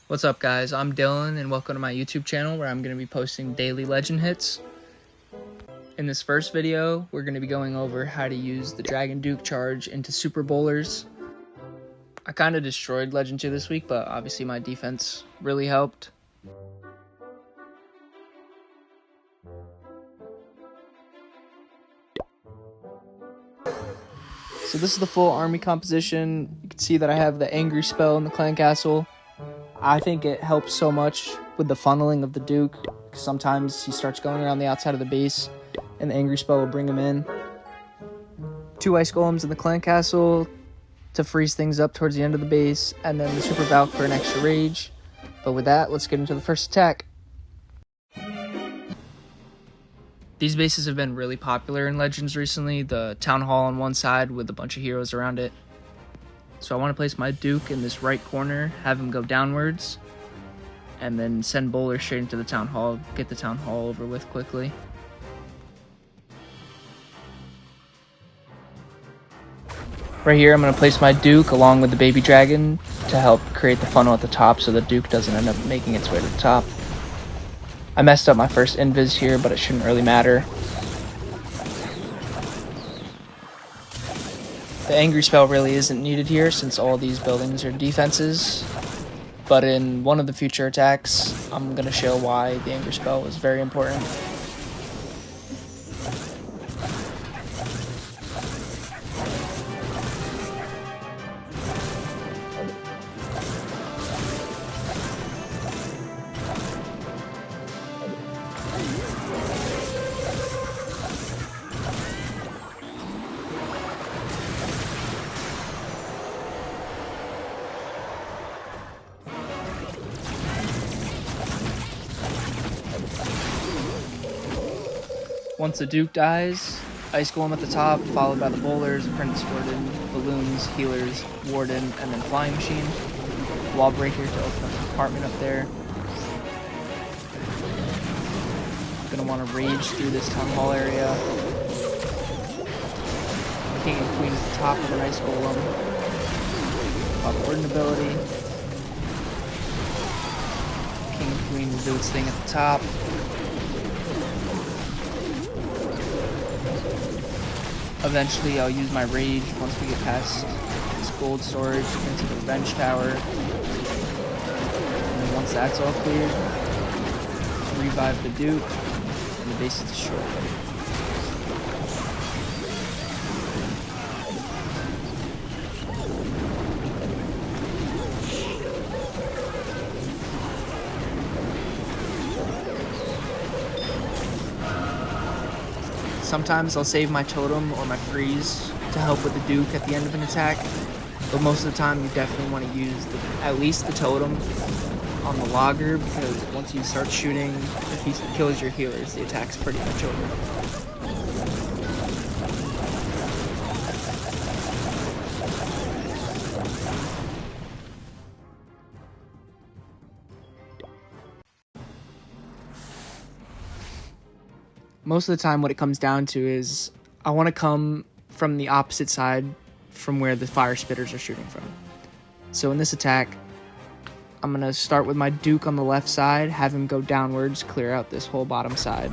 What's up, guys? I'm Dylan, and welcome to my YouTube channel where I'm going to be posting daily legend hits. In this first video, we're going to be going over how to use the Dragon Duke charge into Super Bowlers. I kind of destroyed Legend 2 this week, but obviously my defense really helped. So this is the full army composition. You can see that I have the Angry Spell in the Clan Castle. I think it helps so much with the funneling of the Duke. Sometimes he starts going around the outside of the base, and the Angry Spell will bring him in. 2 Ice Golems in the Clan Castle to freeze things up towards the end of the base, and then the Super Valk for an extra rage. But with that, let's get into the first attack. These bases have been really popular in Legends recently. The Town Hall on one side with a bunch of heroes around it. So I want to place my Duke in this right corner, have him go downwards, and then send Bowler straight into the Town Hall, get the Town Hall over with quickly. Right here I'm going to place my Duke along with the Baby Dragon to help create the funnel at the top so the Duke doesn't end up making its way to the top. I messed up my first invis here, but it shouldn't really matter. The Angry Spell really isn't needed here since all these buildings are defenses, but in one of the future attacks, I'm going to show why the Angry Spell was very important. Once the Duke dies, Ice Golem at the top, followed by the Bowlers, Apprentice Warden, Balloons, Healers, Warden, and then Flying Machine. Wall Breaker to open up the compartment up there. Gonna want to rage through this Town Hall area. King and Queen at the top with an Ice Golem. Pop Warden ability. King and Queen will do its thing at the top. Eventually, I'll use my rage once we get past this gold storage into the Revenge Tower. And then once that's all cleared, revive the Duke, and the base is destroyed. Sometimes I'll save my totem or my freeze to help with the Duke at the end of an attack, but most of the time you definitely want to use at least the totem on the logger, because once you start shooting, if he kills your healers, the attack's pretty much over. Most of the time what it comes down to is I want to come from the opposite side from where the fire spitters are shooting from. So in this attack, I'm going to start with my Duke on the left side, have him go downwards, clear out this whole bottom side.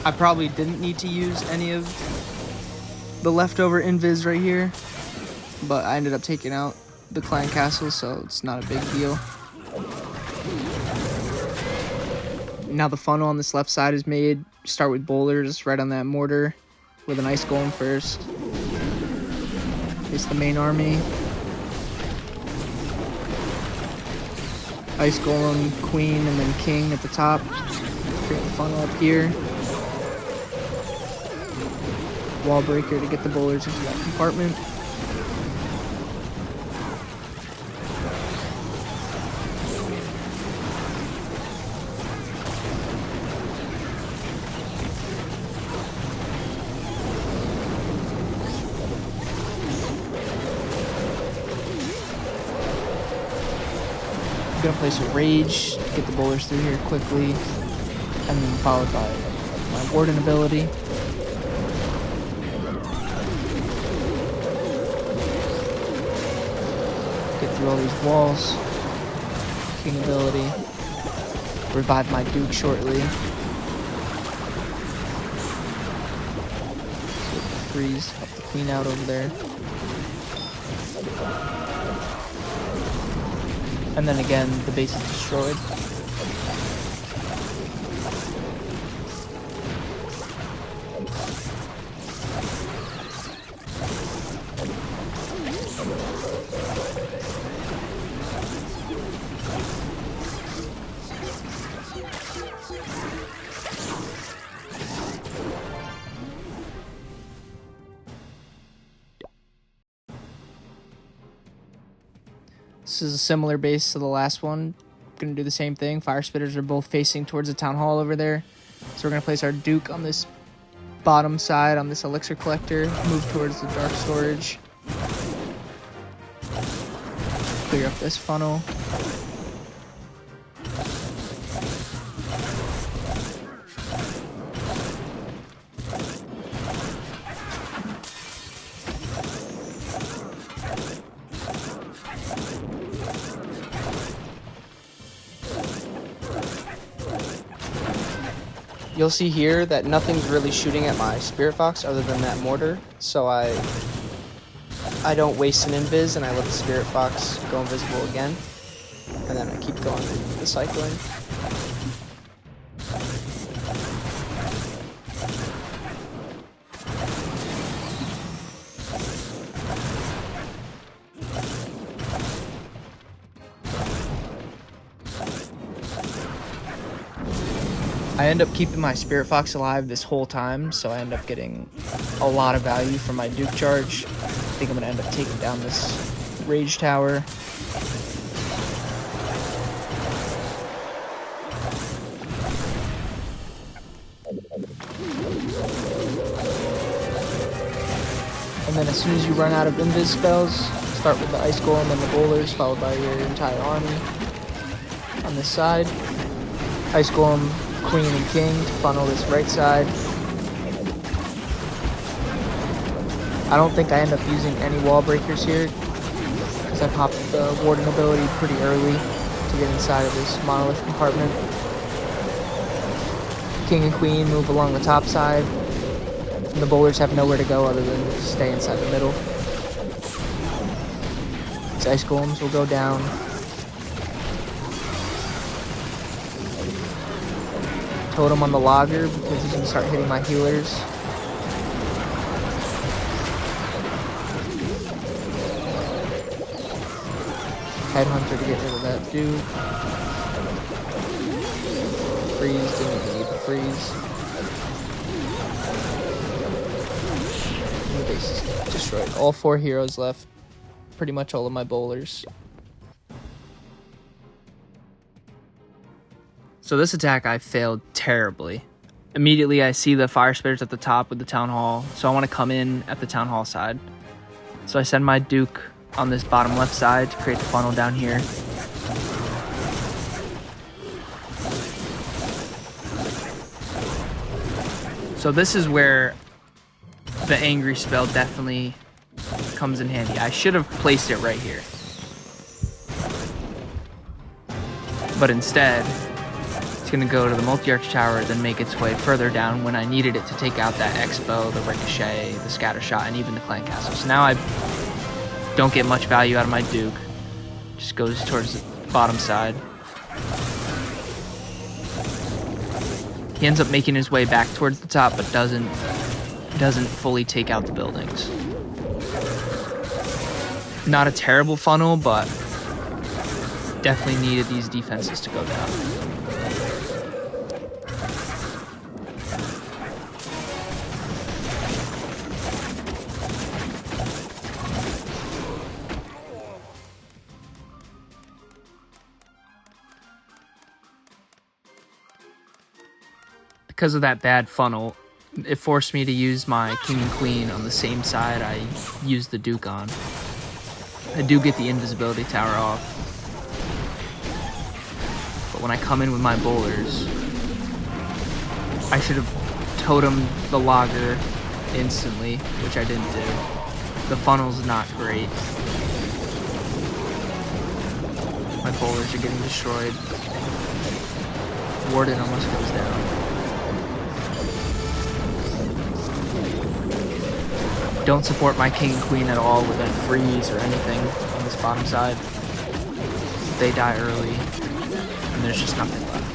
I probably didn't need to use any of the leftover invis right here, but I ended up taking out the Clan Castle, so it's not a big deal. Now the funnel on this left side is made. Start with Bowlers right on that mortar with an Ice Golem first. It's the main army. Ice Golem, Queen, and then King at the top. Create the funnel up here. Wall breaker to get the bowlers into that compartment. I'm gonna place a rage to get the bowlers through here quickly, and then followed by my warden ability. Get through all these walls. King ability. Revive my Duke shortly. Freeze, help the Queen out over there. And then again, the base is destroyed. This is a similar base to the last one. Gonna do the same thing. Fire Spitters are both facing towards the town hall over there. So we're gonna place our Duke on this bottom side on this elixir collector. Move towards the dark storage. Clear up this funnel. You'll see here that nothing's really shooting at my Spirit Fox other than that mortar, so I don't waste an invis and I let the Spirit Fox go invisible again, and then I keep going through the cycling. I end up keeping my Spirit Fox alive this whole time, so I end up getting a lot of value from my Duke charge. I think I'm going to end up taking down this Rage Tower. And then as soon as you run out of invis spells, start with the Ice Golem and the bowlers, followed by your entire army on this side. Ice Golem, Queen, and King to funnel this right side. I don't think I end up using any wall breakers here, because I popped the Warden ability pretty early to get inside of this monolith compartment. King and Queen move along the top side, and the bowlers have nowhere to go other than stay inside the middle. These Ice Golems will go down. Totem on the logger because he's gonna start hitting my healers. Headhunter to get rid of that dude. Freeze, didn't even need the freeze. The base is destroyed. All 4 heroes left. Pretty much all of my bowlers. So this attack I failed terribly. Immediately I see the Fire Spitters at the top with the Town Hall, so I want to come in at the Town Hall side. So I send my Duke on this bottom left side to create the funnel down here. So this is where the Angry spell definitely comes in handy. I should have placed it right here. But instead, it's going to go to the multi-arch tower, then make its way further down when I needed it to take out that Expo, the Ricochet, the Scatter Shot, and even the Clan Castle. So now I don't get much value out of my Duke. Just goes towards the bottom side. He ends up making his way back towards the top, but doesn't fully take out the buildings. Not a terrible funnel, but Definitely needed these defenses to go down. Because of that bad funnel, it forced me to use my king and queen on the same side I used the duke on. I do get the invisibility tower off, but when I come in with my bowlers, I should have totemed the logger instantly, which I didn't do. The funnel's not great. My bowlers are getting destroyed. Warden almost goes down. Don't support my king and queen at all with a freeze or anything on this bottom side. They die early, and there's just nothing left.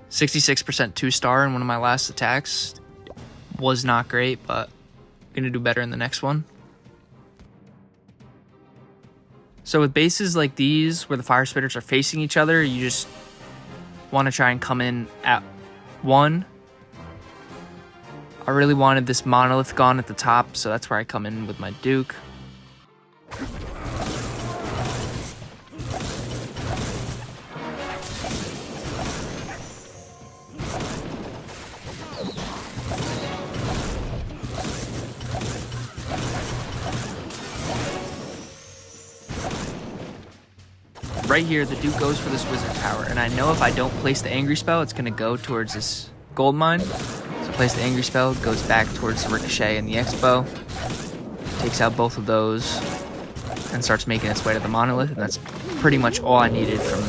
.66% 2-star in one of my last attacks was not great, but I'm gonna do better in the next one. So with bases like these, where the fire spitters are facing each other, you just want to try and come in at one. I really wanted this monolith gone at the top, so that's where I come in with my duke. Right here, the duke goes for this wizard tower, and I know if I don't place the angry spell, it's going to go towards this gold mine. So place the angry spell, goes back towards the ricochet and the expo, takes out both of those, and starts making its way to the monolith, and that's pretty much all I needed from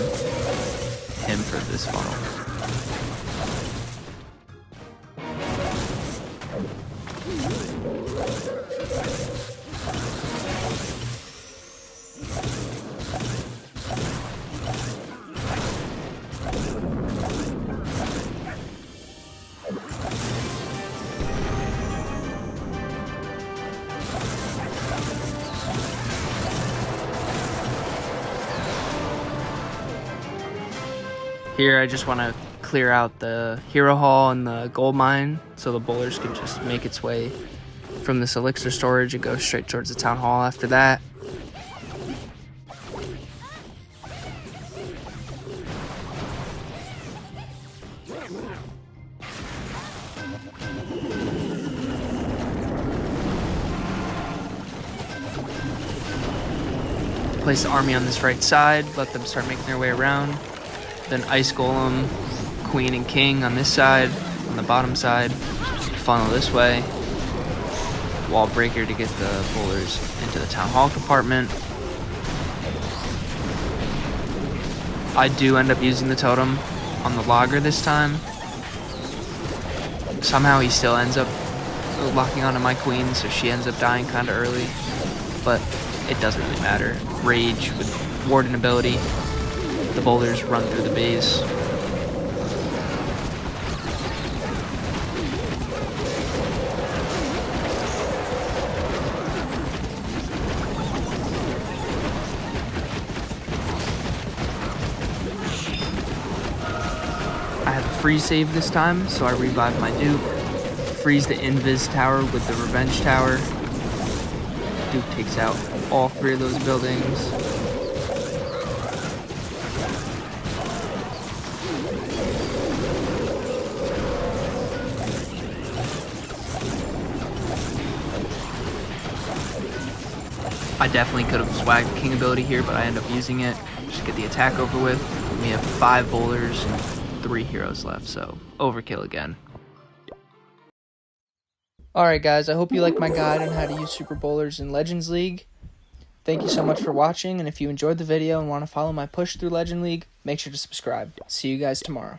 him for this funnel. Here, I just want to clear out the hero hall and the gold mine so the bowlers can just make its way from this elixir storage and go straight towards the town hall after that. Place the army on this right side, let them start making their way around. Then Ice Golem, Queen and King on this side, on the bottom side, funnel this way. Wall Breaker to get the bowlers into the Town Hall compartment. I do end up using the totem on the logger this time. Somehow he still ends up locking onto my queen, so she ends up dying kind of early. But it doesn't really matter. Rage with Warden ability. The bowlers run through the base. I have a freeze save this time, so I revive my Duke. Freeze the Invis tower with the Revenge tower. Duke takes out all three of those buildings. I definitely could have swagged King ability here, but I end up using it. Just get the attack over with. We have 5 bowlers and 3 heroes left, so overkill again. Alright guys, I hope you like my guide on how to use Super Bowlers in Legends League. Thank you so much for watching, and if you enjoyed the video and want to follow my push through Legend League, make sure to subscribe. See you guys tomorrow.